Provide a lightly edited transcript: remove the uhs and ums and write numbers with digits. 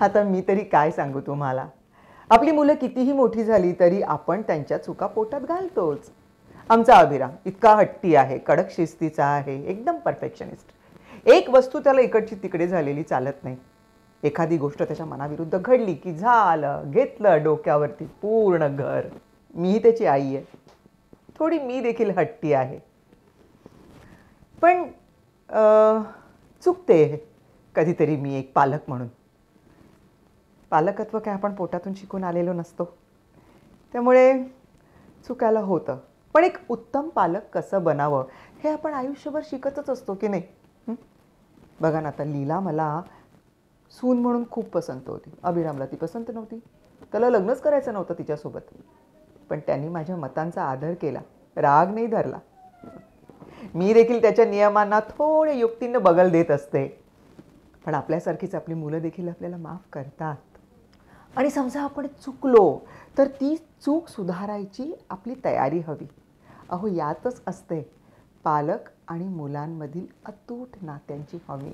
आता मी तरी काय सांगू तुम्हाला. आपली मुलं कितीही मोठी झाली तरी आपण त्यांच्या चुका पोटात घालतोच. आमचा अभिराम इतका हट्टी आहे, कडक शिस्तीचा आहे, एकदम परफेक्शनिस्ट. एक वस्तू त्याला इकडची तिकडे झालेली चालत नाही. एखादी गोष्ट त्याच्या मनाविरुद्ध घडली की झालं, घेतलं डोक्यावरती पूर्ण घर. मीही त्याची आई आहे. थोडी मी देखील हट्टी आहे. पण चुकते कधीतरी मी एक पालक म्हणून. पालकत्व काय आपण पोटातून शिकून आलेलो नसतो, त्यामुळे चुकायला होतं. पण एक उत्तम पालक कसं बनावं हे आपण आयुष्यभर शिकतच असतो की नाही. बघा ना, आता लीला मला सून म्हणून खूप पसंत होती. अभिरामला ती पसंत नव्हती. त्याला लग्नच करायचं नव्हतं तिच्यासोबत. पण त्यांनी माझ्या मतांचा आदर केला, राग नाही धरला. मी देखील त्याच्या नियमांना थोडे युक्तीनं बगल देत असते. पण आपल्यासारखीच आपली मुलं देखील आपल्याला माफ करतात. आणि समजा आपण चुकलो तर ती चूक सुधारायची आपली तयारी हवी. अहो, यातच असते पालक आणि मुलांमधील अतूट नात्यांची हमी.